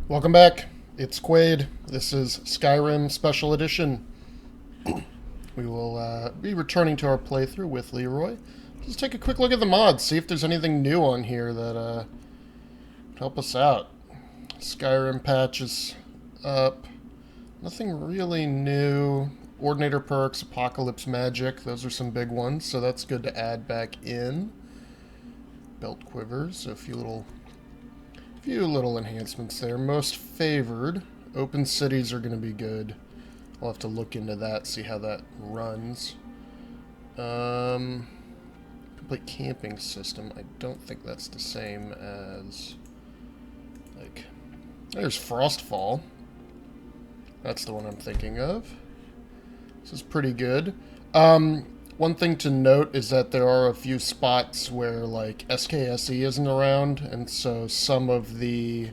Welcome back. It's Quade. This is Skyrim Special Edition. We will be returning to our playthrough with Leeroy. Just take a quick look at the mods, see if there's anything new on here that would help us out. Skyrim patch is up. Nothing really new. Ordinator perks, Apocalypse Magic, those are some big ones, so that's good to add back in. Belt quivers, so a few little enhancements there. Most favored. Open cities are going to be good. I'll have to look into that, see how that runs. Complete camping system. I don't think that's the same as... like... There's Frostfall. That's the one I'm thinking of. This is pretty good. One thing to note is that there are a few spots where, like, SKSE isn't around, and so some of the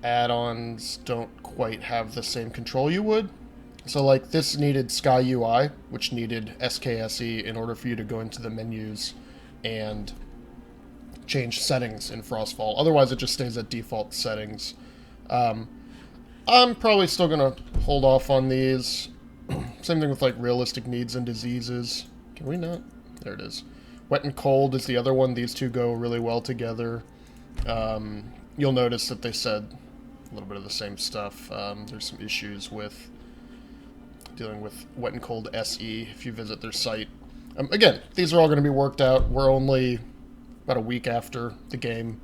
add-ons don't quite have the same control you would. So, like, this needed Sky UI, which needed SKSE in order for you to go into the menus and change settings in Frostfall. Otherwise, it just stays at default settings. I'm probably still going to hold off on these. Same thing with, like, realistic needs and diseases. Can we not? There it is. Wet and cold is the other one. These two go really well together. You'll notice that they said a little bit of the same stuff. There's some issues with dealing with wet and cold SE if you visit their site. Again, these are all going to be worked out. We're only about a week after the game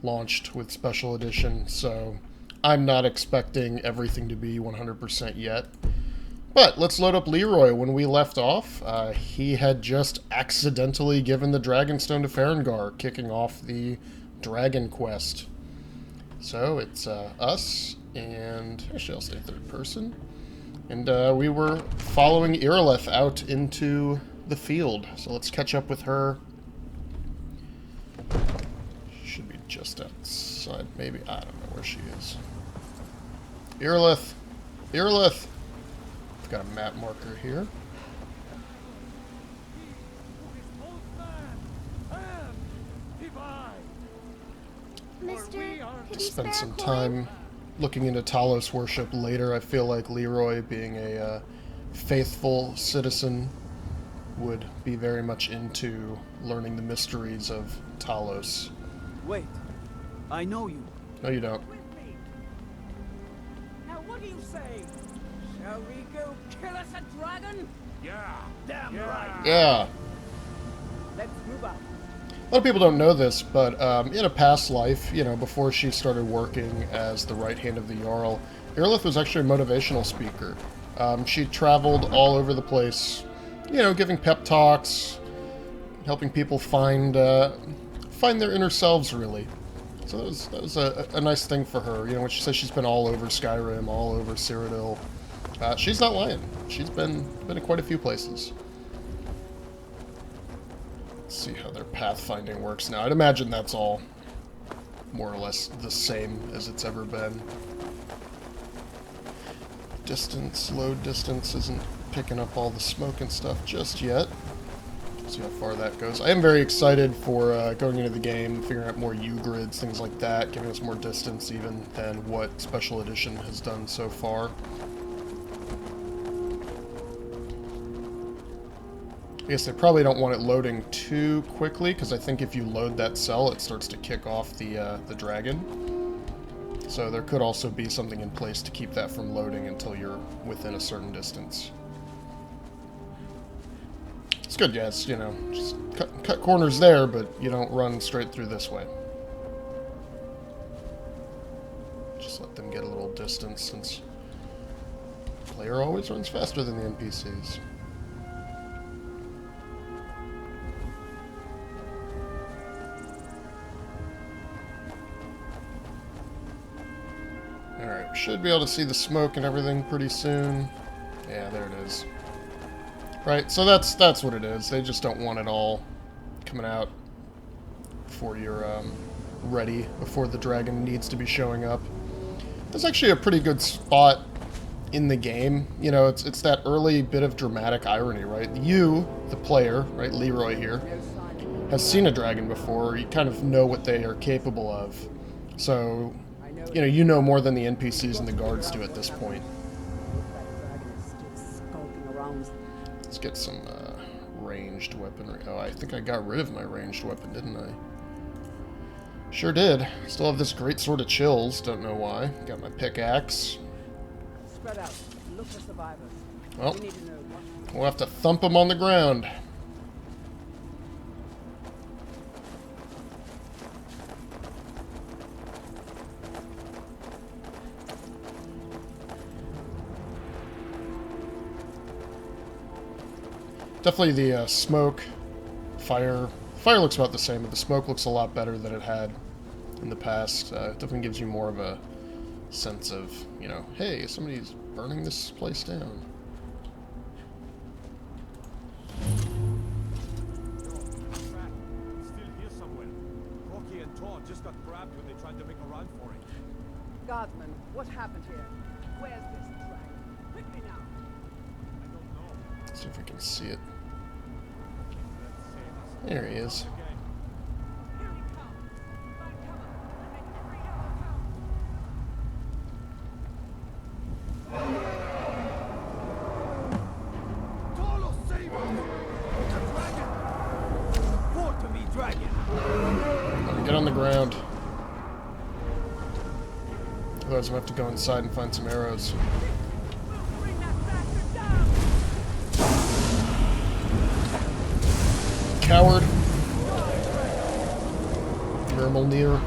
launched with Special Edition, so I'm not expecting everything to be 100% yet. But let's load up Leeroy. When we left off, he had just accidentally given the Dragonstone to Farengar, kicking off the Dragon Quest. So it's us, and actually I'll stay third person. And we were following Irileth out into the field. So let's catch up with her. She should be just outside, maybe. I don't know where she is. Irileth! Irileth! Got a map marker here. Spend some time looking into Talos worship later. I feel like Leeroy, being a faithful citizen, would be very much into learning the mysteries of Talos. Wait, I know you. No, you don't. Now what do you say? Shall we go kill us a dragon? Yeah. Damn right. Yeah. Let's move out. A lot of people don't know this, but in a past life, you know, before she started working as the right hand of the Jarl, Irileth was actually a motivational speaker. She traveled all over the place, you know, giving pep talks, helping people find their inner selves, really. So that was a nice thing for her. You know, when she says she's been all over Skyrim, all over Cyrodiil, she's not lying. She's been in quite a few places. Let's see how their pathfinding works now. I'd imagine that's all more or less the same as it's ever been. Distance, load distance isn't picking up all the smoke and stuff just yet. See how far that goes. I am very excited for going into the game, figuring out more U-grids, things like that, giving us more distance even than what Special Edition has done so far. I guess they probably don't want it loading too quickly, because I think if you load that cell, it starts to kick off the dragon. So there could also be something in place to keep that from loading until you're within a certain distance. It's good, yes, you know, just cut corners there, but you don't run straight through this way. Just let them get a little distance, since the player always runs faster than the NPCs. Alright, we should be able to see the smoke and everything pretty soon. Yeah, there it is. Right, so that's what it is. They just don't want it all coming out before you're ready, before the dragon needs to be showing up. There's actually a pretty good spot in the game. You know, it's that early bit of dramatic irony, right? You, the player, right, Leeroy here, has seen a dragon before. You kind of know what they are capable of. So I know. You know more than the NPCs and the guards do at this point. That dragon is still skulking around. Let's get some ranged weaponry. Oh, I think I got rid of my ranged weapon, didn't I? Sure did. Still have this great sword of chills. Don't know why. Got my pickaxe. Spread out. Look for survivors. Well, We need to know what. we'll have to thump them on the ground. Definitely the smoke, fire. Fire looks about the same, but the smoke looks a lot better than it had in the past. It definitely gives you more of a sense of, hey, somebody's burning this place down. Still here somewhere. Rocky and Todd just got grabbed when they tried to make a run for it. Guardsman, what happened here? Where's this dragon? Quickly now. I don't know. Let's see if we can see it. Let's save us. There he is. Again. Here he comes. Find cover and make every arrow count. Tolo, save us! The dragon! Report to me, dragon! Get on the ground. Otherwise, I'm gonna have to go inside and find some arrows. We'll bring that bastard down. Coward. Vermalnir.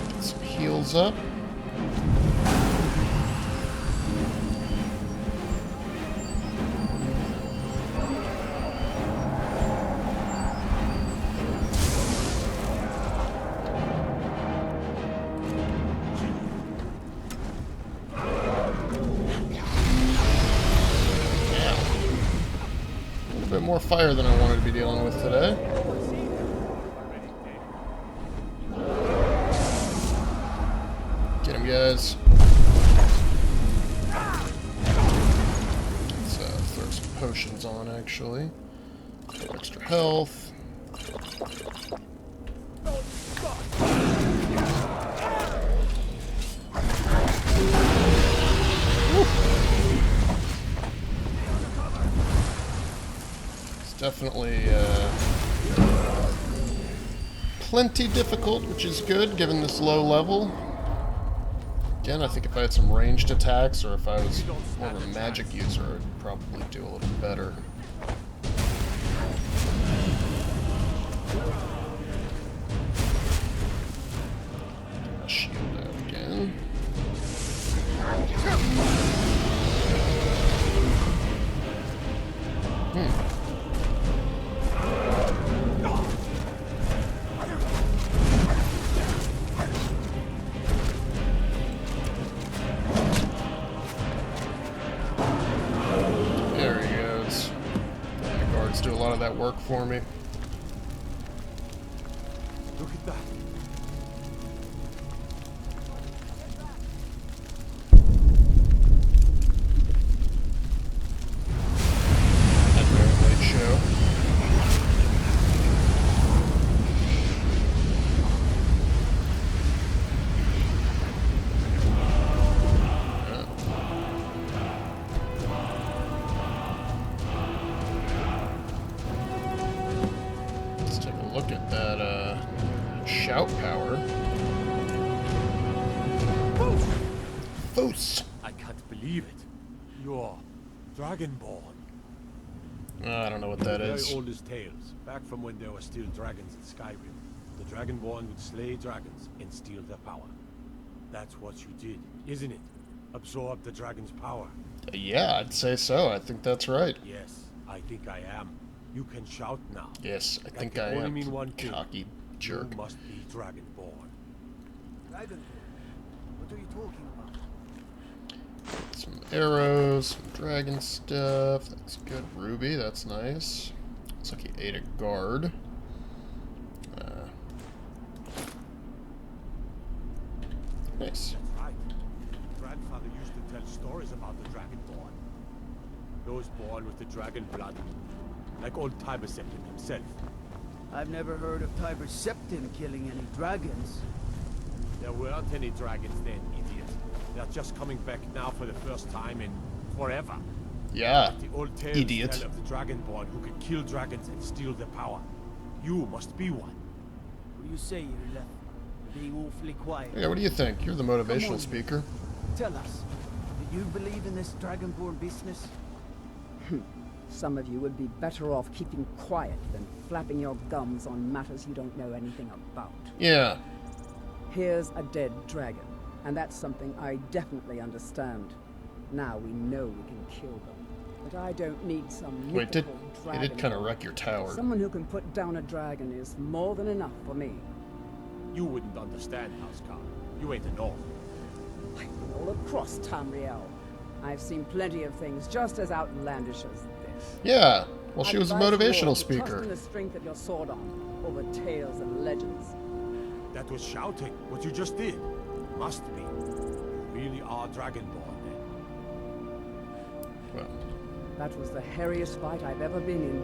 Get some heals up. Bit more fire than I wanted to be dealing with today. Get him, guys. Let's throw some potions on, actually. Get extra health. Definitely plenty difficult, which is good given this low level. Again, I think if I had some ranged attacks or if I was more of a magic user, I'd probably do a little better. Get my shield out again. There he goes. The guards do a lot of that work for me. Look at that. That very late show. Let's take a look at that shout power. Foos! I can't believe it. You're Dragonborn. I don't know what that Very is. oldest tales, back from when there were still dragons in Skyrim. The Dragonborn would slay dragons and steal their power. That's what you did, isn't it? Absorb the dragon's power. Yeah, I'd say so. I think that's right. Yes, I think I am. You can shout now. Yes, I That think can I only am. mean one thing. Cocky jerk. You must be Dragonborn. Dragon? What are you talking about? Some arrows, some dragon stuff. That's good. Ruby, that's nice. Looks like he ate a guard. Nice. That's right. Grandfather used to tell stories about the Dragonborn. Those born with the dragon blood. Like old Tiber Septim himself. I've never heard of Tiber Septim killing any dragons. There weren't any dragons then, idiot. They're just coming back now for the first time in forever. Yeah, The old tales idiot. tell of the Dragonborn who could kill dragons and steal their power. You must be one. What do you say, Irla? Being awfully quiet. Yeah, what do you think? You're the motivational speaker. Tell us, do you believe in this Dragonborn business? Some of you would be better off keeping quiet than flapping your gums on matters you don't know anything about. Yeah. Here's a dead dragon, and that's something I definitely understand. Now we know we can kill them, but I don't need some Wait, mythical it dragon. did kind of wreck your tower. Someone who can put down a dragon is more than enough for me. You wouldn't understand, Housecar. You ain't a North. I've been all across Tamriel. I've seen plenty of things just as outlandish as this. Yeah. Well, she I'd was a advise you motivational all to Trust speaker. in the strength of your sword arm over tales and legends. That was shouting, what you just did. Must be. You really are Dragonborn then. Well, That was the hairiest fight I've ever been in,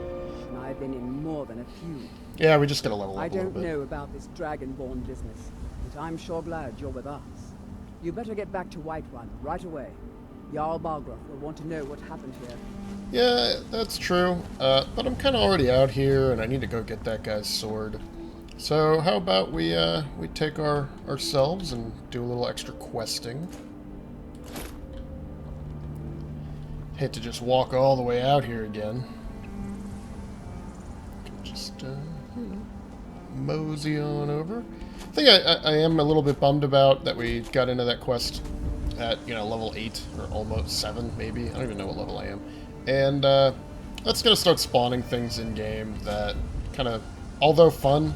and I've been in more than a few. yeah, we just gotta level up I a little don't bit. know about this Dragonborn business, but I'm sure glad you're with us. You better get back to Whiterun right away. Jarl Balgruuf will want to know what happened here. Yeah, that's true. But I'm kind of already out here, and I need to go get that guy's sword. So how about we take ourselves and do a little extra questing. Hate to just walk all the way out here again. Just mosey on over. I think I am a little bit bummed about that we got into that quest at, level 8 or almost 7 maybe. I don't even know what level I am. And that's going to start spawning things in game that kind of, although fun,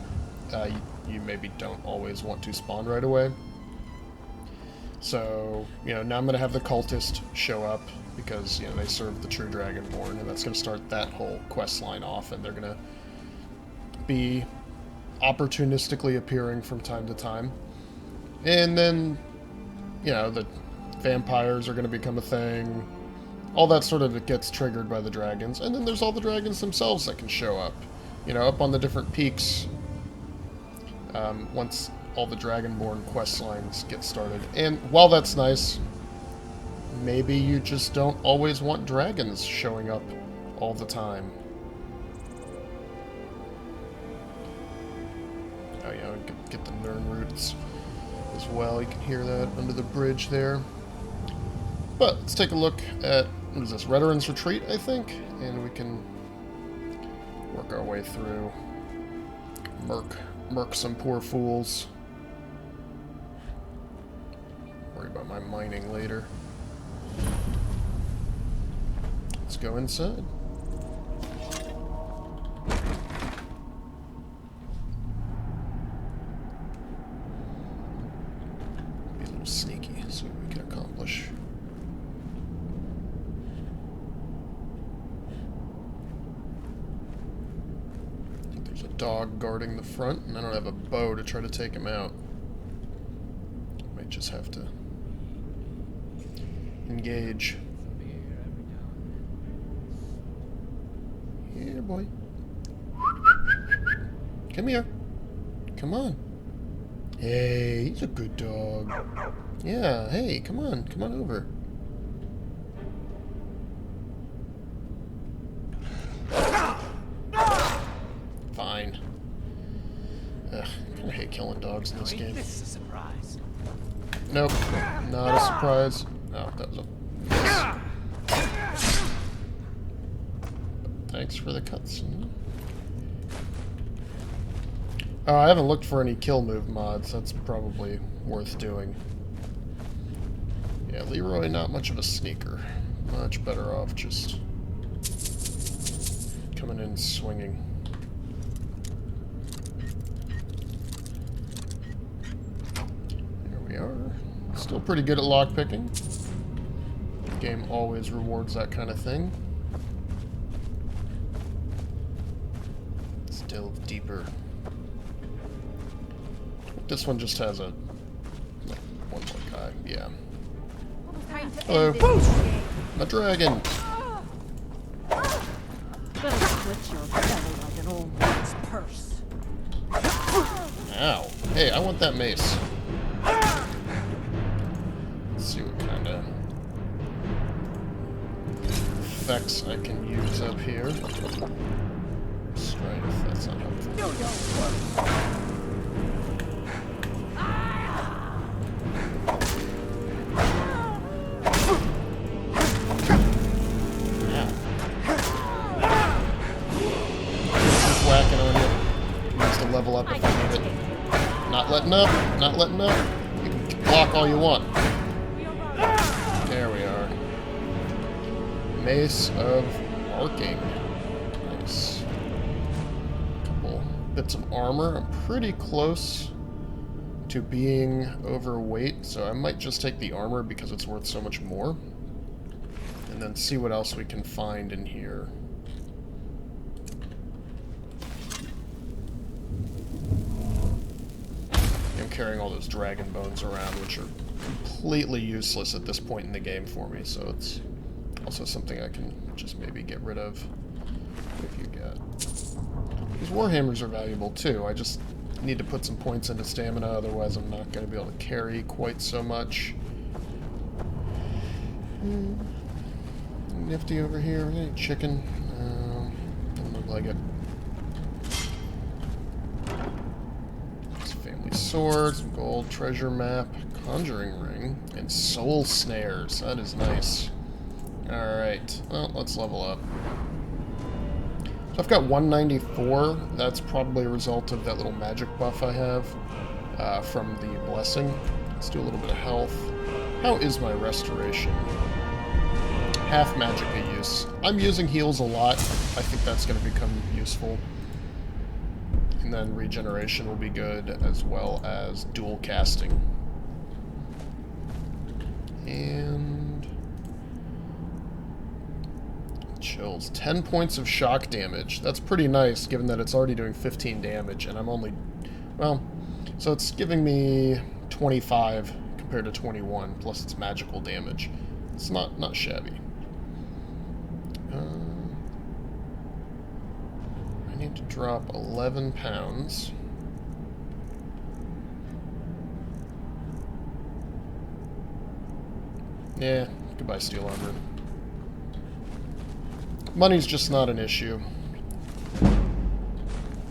you maybe don't always want to spawn right away. So, now I'm going to have the cultist show up because, they serve the true Dragonborn, and that's going to start that whole quest line off, and they're going to be opportunistically appearing from time to time. And then, the vampires are going to become a thing. All that sort of gets triggered by the dragons. And then there's all the dragons themselves that can show up. Up on the different peaks. Once all the Dragonborn quest lines get started. And while that's nice, maybe you just don't always want dragons showing up all the time. Oh yeah, get the Nern roots as well. You can hear that under the bridge there. But let's take a look at, what is this, Veterans Retreat, I think? And we can work our way through. Murk some poor fools. Worry about my mining later. Let's go inside. Be a little sneaky, see what we can accomplish. Dog guarding the front, and I don't have a bow to try to take him out. Might just have to engage. Here, boy. Come here. Come on. Hey, he's a good dog. Yeah, hey, come on over. Fine. Ugh, I kinda hate killing dogs in this game. This is a surprise. Nope, not a surprise. No, that was a... Thanks for the cutscene. Oh, I haven't looked for any kill move mods. That's probably worth doing. Yeah, Leeroy, not much of a sneaker. Much better off just coming in swinging. We are still pretty good at lockpicking. The game always rewards that kind of thing. Let's delve deeper. This one just has a like, one more Yeah. Time to Hello. end this game. A dragon! Better split your belly like an old man's purse. Ow. Hey, I want that mace. Let's see what kind of effects I can use up here. Strength, that's not helpful. Whacking on you. Needs to level up if I need it. Not letting up. Not letting up. You can block all you want. There we are. Mace of Arcing. Nice. Couple bits of armor. I'm pretty close to being overweight, so I might just take the armor because it's worth so much more. And then see what else we can find in here. I'm carrying all those dragon bones around, which are completely useless at this point in the game for me, so it's also something I can just maybe get rid of. What have you got? These warhammers are valuable too. I just need to put some points into stamina, otherwise I'm not going to be able to carry quite so much. Nifty over here. Any chicken? Doesn't look like it. Sword, some gold, treasure map, conjuring ring, and soul snares. That is nice. Alright, well, let's level up. So I've got 194. That's probably a result of that little magic buff I have from the blessing. Let's do a little bit of health. How is my restoration? Half magic use. I'm using heals a lot. I think that's going to become useful. And then regeneration will be good, as well as dual casting. And chills. 10 points of shock damage. That's pretty nice, given that it's already doing 15 damage, and I'm only... Well, so it's giving me 25 compared to 21, plus it's magical damage. It's not shabby. I need to drop 11 pounds. Yeah, goodbye steel armor. Money's just not an issue.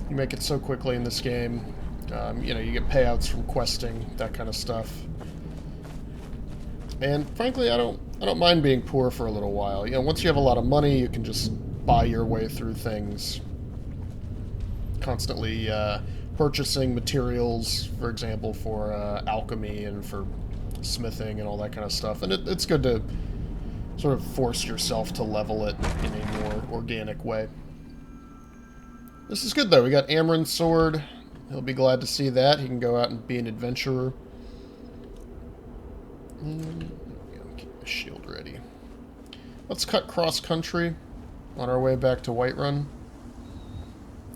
You make it so quickly in this game. You know, you get payouts from questing, that kind of stuff. And frankly, I don't mind being poor for a little while. You know, once you have a lot of money, you can just buy your way through things. Constantly purchasing materials, for example, for alchemy and for smithing and all that kind of stuff. And it's good to sort of force yourself to level it in a more organic way. This is good, though. We got Amaran's sword. He'll be glad to see that. He can go out and be an adventurer. And keep my shield ready. Let's cut cross-country on our way back to Whiterun.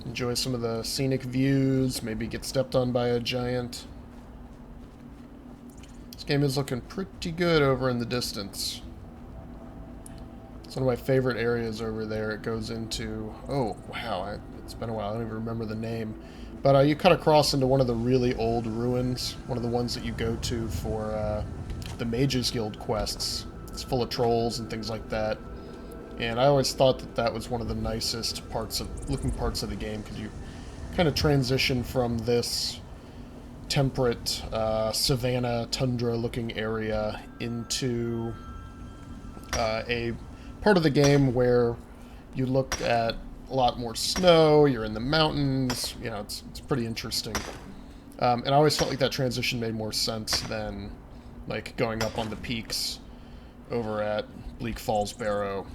Enjoy some of the scenic views, maybe get stepped on by a giant. This game is looking pretty good over in the distance. It's one of my favorite areas over there. It goes into... Oh, wow, it's been a while. I don't even remember the name. But you cut across into one of the really old ruins, one of the ones that you go to for the Mages Guild quests. It's full of trolls and things like that. And I always thought that that was one of the nicest looking parts of the game, because you kind of transition from this temperate savanna tundra looking area into a part of the game where you look at a lot more snow, you're in the mountains, you know, it's pretty interesting. And I always felt like that transition made more sense than like going up on the peaks over at Bleak Falls Barrow,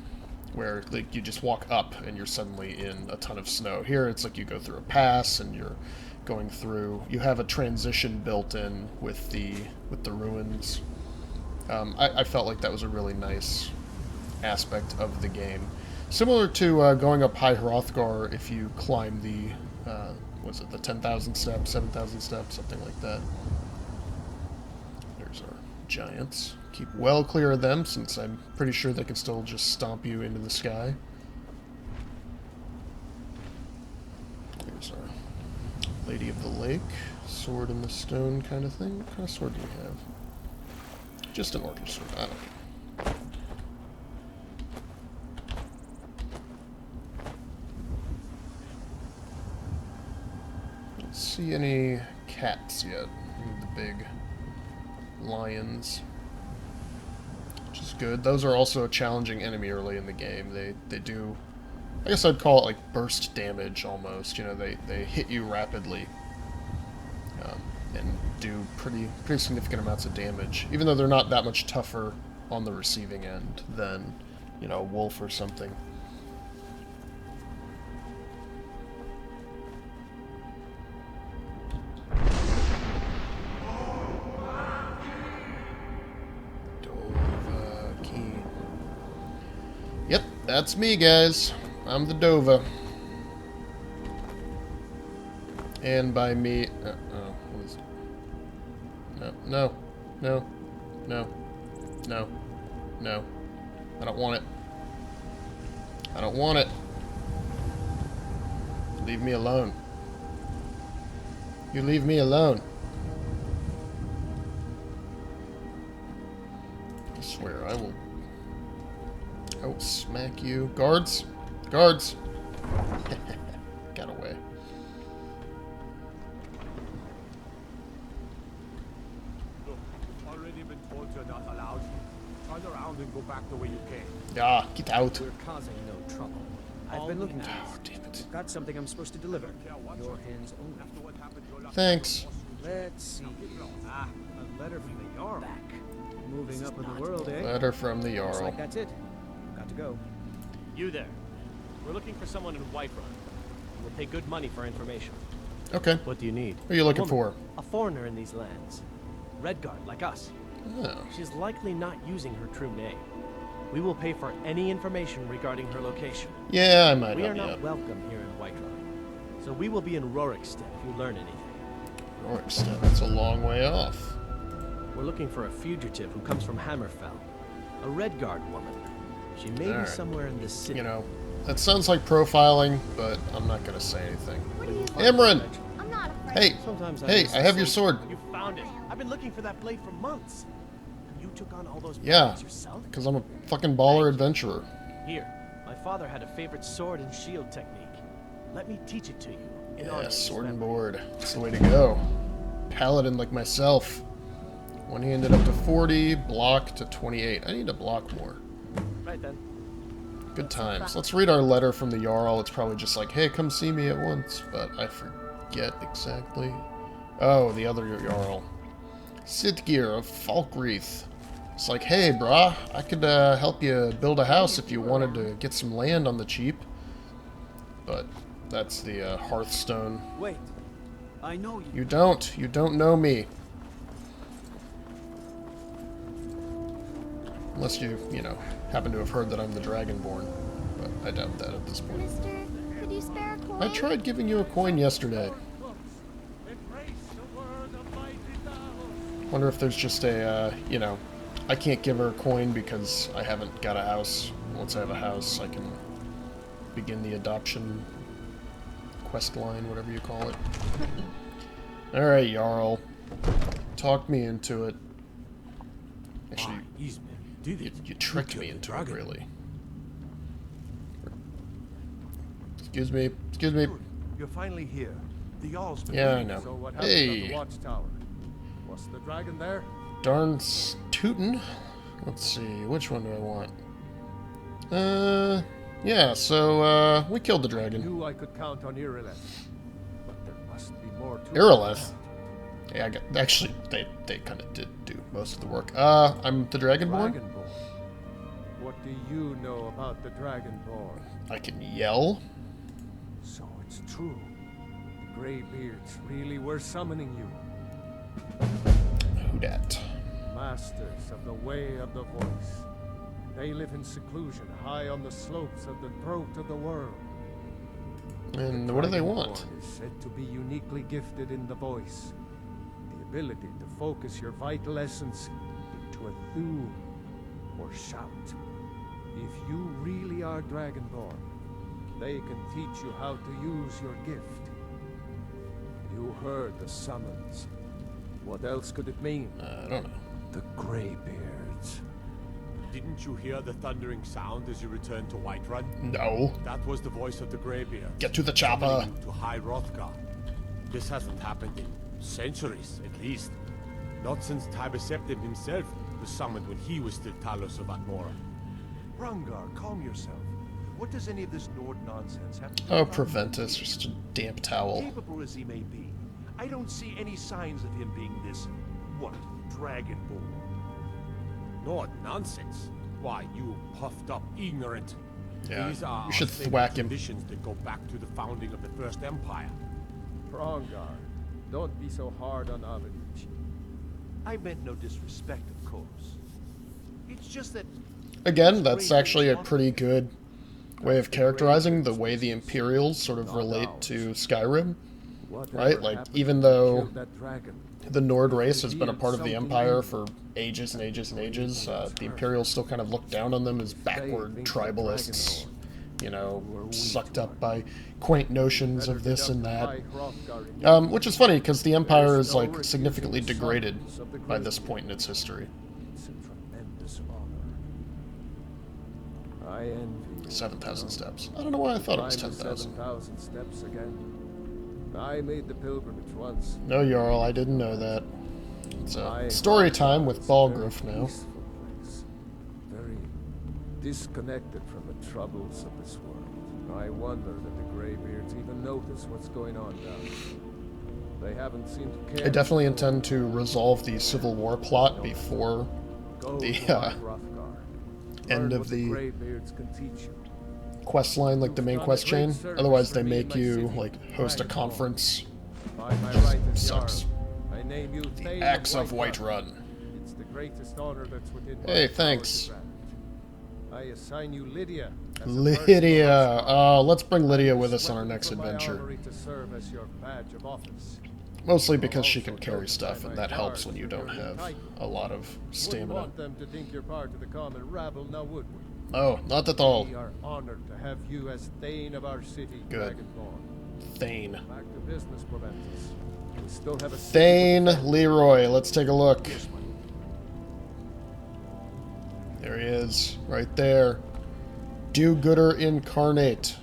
where like you just walk up and you're suddenly in a ton of snow. Here it's like you go through a pass and you're going through, you have a transition built in with the ruins. I felt like that was a really nice aspect of the game. Similar to going up High Hrothgar if you climb the, was it the 10,000 steps, 7,000 steps, something like that. There's our giants. Keep well clear of them, since I'm pretty sure they can still just stomp you into the sky. Here's our Lady of the Lake. Sword in the stone kind of thing. What kind of sword do you have? Just an orcish sword. I don't know. Don't see any cats yet. The big lions. Which is good. Those are also a challenging enemy early in the game. They do, I guess I'd call it like burst damage almost. You know, they hit you rapidly. And do pretty significant amounts of damage, even though they're not that much tougher on the receiving end than, you know, a wolf or something. Dova key. Yep, that's me, guys. I'm the Dova. And by me, what is it? No. I don't want it. I don't want it. Leave me alone. You leave me alone. I swear, I will smack you. Guards! Guards! Got away. Turn around and go back the way you came. Ah, get out. We're causing no trouble. I've been looking for you. Oh, damn it. Got something I'm supposed to deliver. Your hands only. Thanks. Let's see. Ah, a letter from the Jarl. Back. Moving up in the world, eh? Letter from the Looks Jarl. like that's it. Got to go. You there. We're looking for someone in Whiterun. We'll pay good money for information. Okay. What do you need? Who are you looking for? A foreigner in these lands. Redguard, like us. Oh. She's likely not using her true name. We will pay for any information regarding her location. Yeah, I might We are help you not out. welcome here in Whiterun. So we will be in Rorikstead if you learn anything. Rorikstead, that's a long way off. We're looking for a fugitive who comes from Hammerfell. A Redguard woman. She may be Alright. somewhere in this city. You know, that sounds like profiling, but I'm not going to say anything. What do you Imran! I'm not afraid. Hey! Sometimes Hey, miss I the have your sword. You found it. I've been looking for that blade for months. You took on all those Yeah, battles yourself? because I'm a fucking baller adventurer. Here, my father had a favorite sword and shield technique. Let me teach it to you. in honor Yeah, of his sword and memory. board. That's the way to go. Paladin like myself. One-handed up to 40, block to 28. I need to block more. Right then. Good times. Let's read our letter from the Jarl. It's probably just like, hey, come see me at once. But I forget exactly. Oh, the other Jarl. Sitgir of Falkreath. It's like, hey, brah, I could help you build a house if you wanted to get some land on the cheap. But that's the Hearthstone. Wait, I know you. You don't. You don't know me. Unless you know, happen to have heard that I'm the Dragonborn. But I doubt that at this point. Mister, could you spare a coin? I tried giving you a coin yesterday. Wonder if there's just a, you know, I can't give her a coin because I haven't got a house. Once I have a house, I can begin the adoption quest line, whatever you call it. Alright, Jarl. Talk me into it. Actually, These men did it. you tricked me into it, really. Excuse me. Excuse me. You're finally here. The Jarl's been Yeah, I waiting. know. So what happened on Hey. the watchtower? Was the dragon there? Darn tootin'. Let's see, which one do I want? Yeah, so, we killed the I dragon. knew I could count on Irileth. But there must be more to it. Irileth? Yeah, actually, they kind of did do most of the work. I'm the Dragonborn? Dragonborn. What do you know about the Dragonborn? I can yell. So it's true. The Greybeards really were summoning you. Who dat? Masters of the Way of the Voice. They live in seclusion high on the slopes of the throat of the world. And what do they want? Dragonborn is said to be uniquely gifted in the voice. The ability to focus your vital essence to a thum or shout. If you really are Dragonborn, they can teach you how to use your gift. You heard the summons. What else could it mean? I don't know. The Greybeards. Didn't you hear the thundering sound as you returned to Whiterun? No. That was the voice of the Greybeards. Get to the chopper. Summoning you to High Hrothgar. This hasn't happened in centuries, at least. Not since Tiber Septim himself was summoned when he was still Talos of Atmora. Rungar, calm yourself. What does any of this Nord nonsense have to do Oh, with Preventus, you're such a damp towel. capable as he may be? I don't see any signs of him being this, what, Dragonborn. Not nonsense. Why, you puffed up ignorant. Yeah, These are you should unstable thwack him. traditions that go back to the founding of the First Empire. Rongar, don't be so hard on Avedich. I meant no disrespect, of course. It's just that... Again, that's actually a pretty good way of characterizing the way the Imperials sort of relate to Skyrim. Right? Like, even though the Nord race has been a part of the Empire for ages and ages and ages, the Imperials still kind of look down on them as backward tribalists, you know, sucked up by quaint notions of this and that. Which is funny, because the Empire is, like, significantly degraded by this point in its history. It's a tremendous honor. I envy you. 7,000 steps. I don't know why I thought it was 10,000. 7,000 steps again. I made the pilgrimage once. No, Jarl, I didn't know that. It's story time with Balgruuf now. Very disconnected from the troubles of this world. I wonder that the Greybeards even notice what's going on down there. They haven't seemed to care. I definitely intend to resolve the Civil War plot before the end of the Greybeards can teach you. quest line, like the main quest chain. Otherwise, they make you like host a conference. By my right as Sucks. Jarl, I name you The Thane Axe of Whiterun. Whiterun. It's the greatest honor that's within my Hey, power thanks. to grant. I assign you Lydia. as a Lydia. personal Let's bring Lydia with us on our weapon next from my adventure. armory to serve as your badge of office. Mostly because she can carry stuff, and that helps when you don't have a lot of Wouldn't stamina. want them to think you're part of the common rabble, now would we? Oh, not at all. We are honored to have you as Thane of our city, Good. Dragonborn. Thane. Back to business, Proventus. We still have a Thane Leeroy. Let's take a look. There he is, right there. Do-gooder incarnate.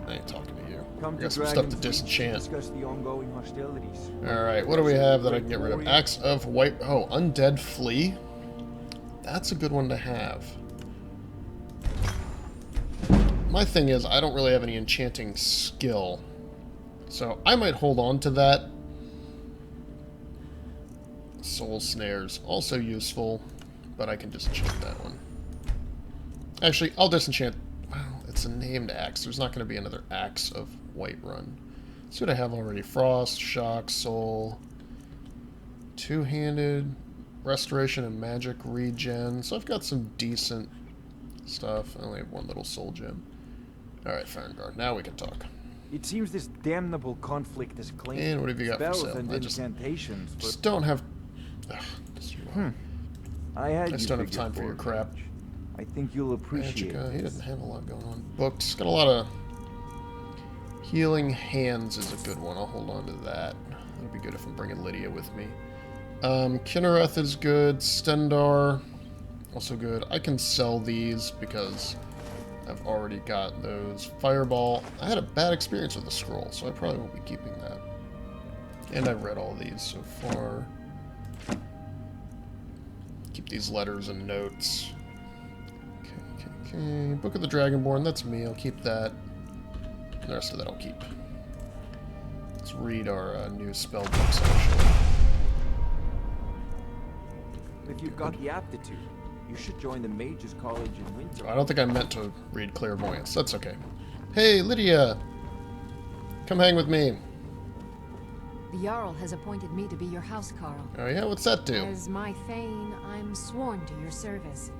I ain't talking to you. Come I to got some stuff to Dragon's disenchant. discuss the ongoing hostilities. Alright, what do we have that I can get rid of? Axe of White... Oh, Undead Flea. That's a good one to have. My thing is, I don't really have any enchanting skill. So, I might hold on to that. Soul Snares, also useful, but I can disenchant that one. Actually, I'll disenchant... Well, it's a named axe. There's not going to be another Axe of Whiterun. Let's see what I have already. Frost, Shock, Soul, Two-Handed, Restoration and Magic Regen. So I've got some decent stuff. I only have one little Soul Gem. Alright, Farngard, now we can talk. It seems this damnable conflict has claimed And what have you got for spells sale? and I just incantations. Just don't have... Ugh, just you are. I had I just you don't have figured time for your for crap. much. I think you'll appreciate Magica, he this. doesn't have a lot going on. Books, got a lot of... Healing Hands is a good one. I'll hold on to that. That'll be good if I'm bringing Lydia with me. Kinnereth is good. Stendar, also good. I can sell these because I've already got those. Fireball, I had a bad experience with the scroll, so I probably won't be keeping that. And I've read all these so far. Keep these letters and notes. Okay. Book of the Dragonborn, that's me. I'll keep that. And the rest of that I'll keep. Let's read our new spell books, actually. If you've got the aptitude, you should join the Mages College in winter. I don't think I meant to read Clairvoyance. That's okay. Hey, Lydia! Come hang with me. The Jarl has appointed me to be your housecarl. Oh yeah? What's that do? As my Thane, I'm sworn to your service.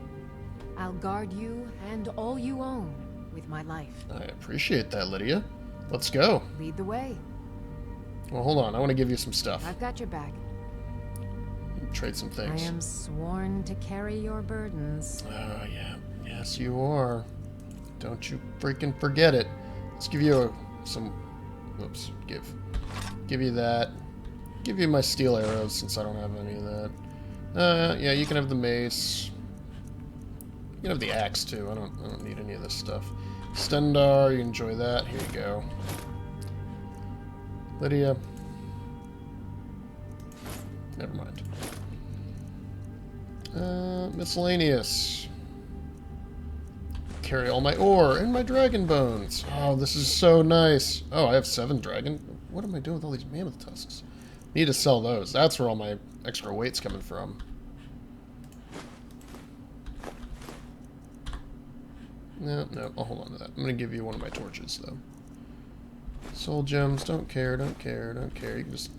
I'll guard you and all you own with my life. I appreciate that, Lydia. Let's go. Lead the way. Well, hold on. I want to give you some stuff. I've got your back. trade some I things. am sworn to carry your burdens. Oh, yeah. Yes, you are. Don't you freaking forget it. Let's give you some... Oops. Give you that. Give you my steel arrows, since I don't have any of that. Yeah, you can have the mace. You can have the axe, too. I don't need any of this stuff. Stendar, you enjoy that. Here you go. Lydia. Never mind. Miscellaneous. Carry all my ore and my dragon bones. Oh, this is so nice. Oh, I have 7 dragon. What am I doing with all these mammoth tusks? Need to sell those. That's where all my extra weight's coming from. No, I'll hold on to that. I'm going to give you one of my torches, though. Soul gems, don't care. You can just...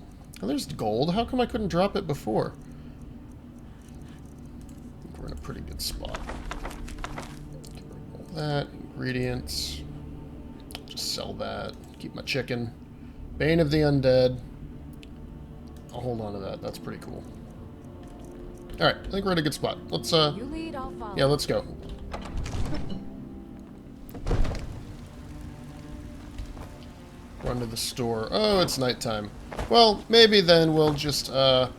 Oh, there's gold. How come I couldn't drop it before? I think we're in a pretty good spot. Get rid of all that. Ingredients. Just sell that. Keep my chicken. Bane of the Undead. I'll hold on to that. That's pretty cool. Alright, I think we're in a good spot. Let's, You lead, I'll follow. yeah, let's go. Run to the store. Oh, it's nighttime. Well, maybe then we'll just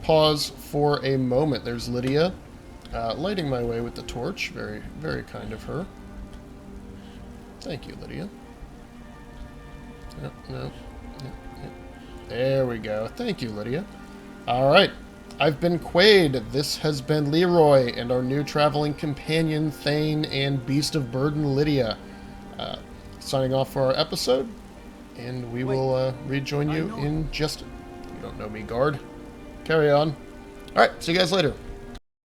pause for a moment. There's Lydia, lighting my way with the torch. Very, very kind of her. Thank you, Lydia. No. There we go. Thank you, Lydia. Alright. I've been Quade. This has been Leeroy and our new traveling companion, Thane, and Beast of Burden, Lydia. Signing off for our episode. And we will rejoin you in just... You don't know me, guard. Carry on. Alright, see you guys later.